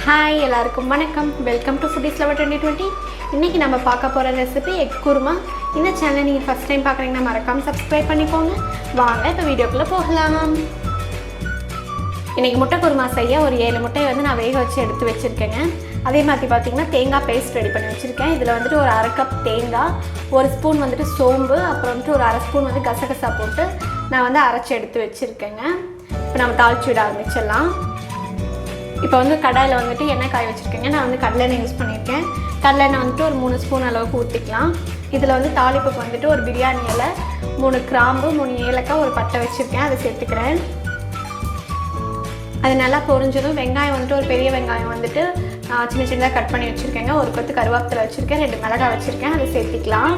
Hi, எல்லாருக்கும் வணக்கம். Welcome to Foodies Lover 2020. இன்னைக்கு நம்ம பார்க்க போற ரெசிபி எக் குருமா. இந்த சேனலை நீங்க ஃபர்ஸ்ட் டைம் பார்க்கறீங்கன்னா மறக்காம Subscribe பண்ணிக்கோங்க. வாங்க இப்ப வீடியோக்குள்ள போகலாம். இன்னைக்கு முட்டை குருமா செய்ய ஒரு 7 முட்டையை வந்து நான் வேக வச்சு எடுத்து வச்சிருக்கேங்க. அதே மாதிரி பாத்தீங்கன்னா தேங்காய் பேஸ்ட் ரெடி பண்ணி வச்சிருக்கேன். இதுல வந்துட்டு ஒரு 1/2 கப் தேங்காய், 1 ஸ்பூன் வந்துட்டு சோம்பு, அப்புறம் வந்துட்டு ஒரு 1/2 ஸ்பூன் வந்து கசகசா போட்டு நான் வந்து அரைச்சு எடுத்து வச்சிருக்கேங்க. இப்போ நம்ம தாளிச்சு விட ஆரம்பிச்சிடலாம். இப்போ வந்து கடாயில் வந்துட்டு எண்ணெய் காய வச்சுருக்கேங்க. நான் வந்து கடலெண்ணெய் யூஸ் பண்ணியிருக்கேன். கடலெண்ணெய் வந்துட்டு ஒரு 3 ஸ்பூன் அளவுக்கு ஊற்றிக்கலாம். இதில் வந்து தாளிப்புக்கு வந்துட்டு ஒரு பிரியாணி இலை, 3 கிராம்பு, 3 ஏலக்காய், ஒரு பட்டை வச்சுருக்கேன். அதை சேர்த்துக்கிறேன். அது நல்லா பொரிஞ்சதும் வெங்காயம் வந்துட்டு ஒரு பெரிய வெங்காயம் வந்துட்டு சின்ன சின்னதாக கட் பண்ணி வச்சுருக்கேங்க. ஒரு கொத்து கருவேப்பிலை வச்சுருக்கேன், 2 மிளகாய் வச்சுருக்கேன். அதை சேர்த்திக்கலாம்.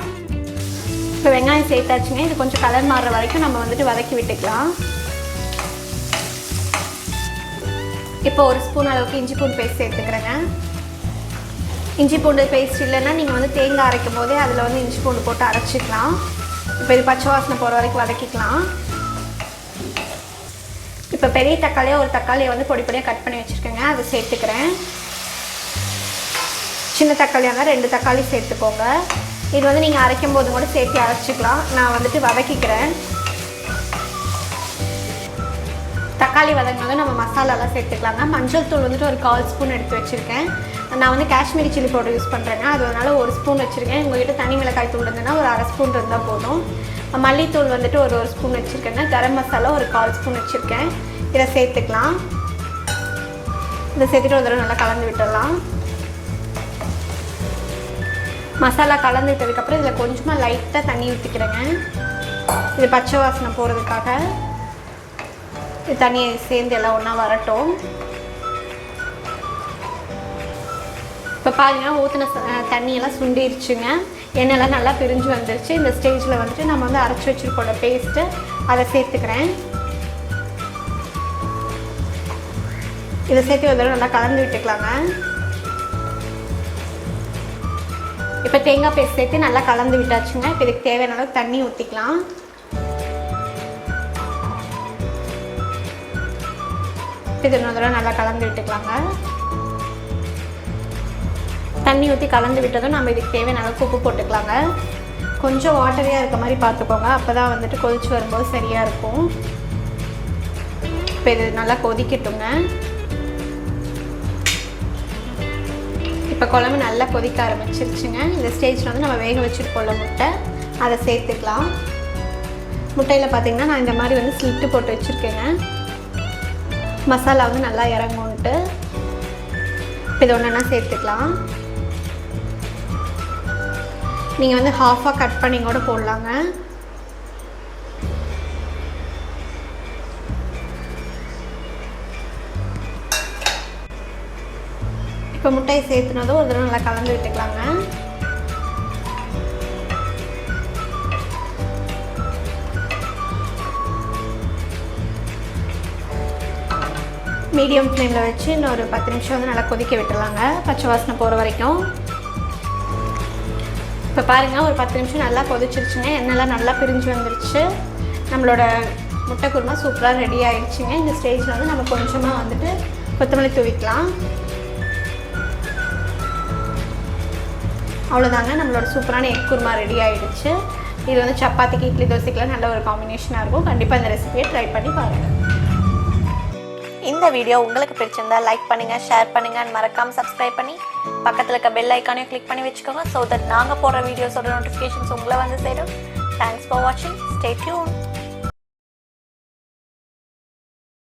இப்போ வெங்காயம் சேர்த்தாச்சுங்க. இது கொஞ்சம் கலர் மாறுற வரைக்கும் நம்ம வந்துட்டு வதக்கி விட்டுக்கலாம். இப்போ 1 ஸ்பூன் அளவுக்கு இஞ்சி பூண்டு பேஸ்ட் சேர்த்துக்கிறேங்க. இஞ்சி பூண்டு பேஸ்ட் இல்லைன்னா நீங்கள் வந்து தேங்காய் அரைக்கும் போதே அதில் வந்து இஞ்சி பூண்டு போட்டு அரைச்சிக்கலாம். இப்போ இது பச்சை வாசனை போகிற வரைக்கும் வதக்கிக்கலாம். இப்போ பெரிய தக்காளியாக ஒரு தக்காளியை வந்து பொடி பொடியாக கட் பண்ணி வச்சுருக்கேங்க. அதை சேர்த்துக்கிறேன். சின்ன தக்காளியாக இருந்தால் 2 தக்காளி சேர்த்துக்கோங்க. இது வந்து நீங்கள் அரைக்கும் போது கூட சேர்த்து அரைச்சிக்கலாம். நான் வந்துட்டு வதக்கிக்கிறேன். தக்காளி வதங்கினதும் நம்ம மசாலாலாம் சேர்த்துக்கலாங்க. மஞ்சள் தூள் வந்துட்டு ஒரு 1/4 ஸ்பூன் எடுத்து வச்சுருக்கேன். நான் வந்து காஷ்மீரி சில்லி பவுடர் யூஸ் பண்ணுறேங்க. அதனால 1 ஸ்பூன் வச்சுருக்கேன். உங்கள்கிட்ட தனி மிளகாய் தூள் இருந்ததுன்னா ஒரு 1/2 ஸ்பூன் இருந்தால் போதும். மல்லித்தூள் வந்துட்டு ஒரு ஸ்பூன் வச்சுருக்கேங்க. கரம் மசாலா ஒரு 1/4 ஸ்பூன் வச்சுருக்கேன். இதை சேர்த்துக்கலாம். இதை சேர்த்துட்டு ஒரு தடவை நல்லா கலந்து விட்டுடலாம். மசாலா கலந்து விட்டதுக்கப்புறம் இதில் கொஞ்சமாக லைட்டாக தண்ணி ஊற்றிக்கிறேங்க. இது பச்சை வாசனை போகிறதுக்காக. இது தண்ணியை சேர்ந்து எல்லாம் ஒன்றா வரட்டும். இப்போ பாருங்கள், ஊற்றின தண்ணியெல்லாம் சுண்டிருச்சுங்க. எண்ணெயெல்லாம் நல்லா பிரிஞ்சு வந்துருச்சு. இந்த ஸ்டேஜில் வந்துட்டு நம்ம வந்து அரைச்சி வச்சுருக்கோட பேஸ்ட்டு அதை சேர்த்துக்கிறேன். இதை சேர்த்து ஒரு தடவை நல்லா கலந்து விட்டுக்கலாங்க. இப்போ தேங்காய் பேஸ்ட் சேர்த்து நல்லா கலந்து விட்டாச்சுங்க. இப்போ இதுக்கு தேவையான அளவுக்கு தண்ணி ஊற்றிக்கலாம். இது இன்னொரு நல்லா கலந்து விட்டுக்கலாங்க. தண்ணி ஊற்றி கலந்து விட்டதும் நம்ம இதுக்கு தேவையான அளவுக்கு உப்பு போட்டுக்கலாங்க. கொஞ்சம் வாட்டரியாக இருக்க மாதிரி பார்த்துக்கோங்க. அப்போ தான் வந்துட்டு கொதிச்சு வரும்போது சரியாக இருக்கும். இப்போ இது நல்லா கொதிக்கட்டுங்க. இப்போ குழம்பு நல்லா கொதிக்க ஆரம்பிச்சிருச்சுங்க. இந்த ஸ்டேஜில் வந்து நம்ம வேக வச்சுருக்கோம்ல முட்டை, அதை சேர்த்துக்கலாம். முட்டையில் பார்த்திங்கன்னா நான் இந்த மாதிரி வந்து ஸ்லிட்டு போட்டு வச்சுருக்கேங்க. மசாலா வந்து நல்லா இறங்கும்ட்டு. இது ஒன்றா சேர்த்துக்கலாம். நீங்கள் வந்து ஹாஃபாக கட் பண்ணி கூட போடலாங்க. இப்போ முட்டையை சேர்த்துனதும் ஒரு தடவை நல்லா கலந்து விட்டுக்கலாங்க. மீடியம் ஃப்ளேமில் வச்சு இன்னொரு 10 நிமிஷம் வந்து நல்லா கொதிக்க விட்டுலாங்க, பச்சை வாசனை போகிற வரைக்கும். இப்போ பாருங்கள், ஒரு 10 நிமிஷம் நல்லா கொதிச்சிருச்சுங்க. எண்ணெய்லாம் நல்லா பிரிஞ்சு வந்துருச்சு. நம்மளோட முட்டை குருமா சூப்பராக ரெடி ஆகிடுச்சுங்க. இந்த ஸ்டேஜில் வந்து நம்ம கொஞ்சமாக வந்துட்டு கொத்தமல்லி தூவிக்கலாம். அவ்வளோதாங்க, நம்மளோட சூப்பரான எக் குருமா ரெடி ஆகிடுச்சு. இது வந்து சப்பாத்திக்கு, இட்லி, தோசைக்கெலாம் நல்ல ஒரு காம்பினேஷனாக இருக்கும். கண்டிப்பாக இந்த ரெசிபியை ட்ரை பண்ணி பாருங்கள். இந்த வீடியோ உங்களுக்கு பிடிச்சிருந்தா லைக் பண்ணுங்க, ஷேர் பண்ணுங்க, மறக்காம சப்ஸ்கிரைப் பண்ணி பக்கத்துல இருக்க பெல் ஐகானையும் கிளிக் பண்ணி வச்சுக்கோங்க. so that நாங்க போடுற வீடியோஸோட நோட்டிஃபிகேஷன்ஸ் உங்களை வந்து சேரும். Thanks for watching. Stay tuned.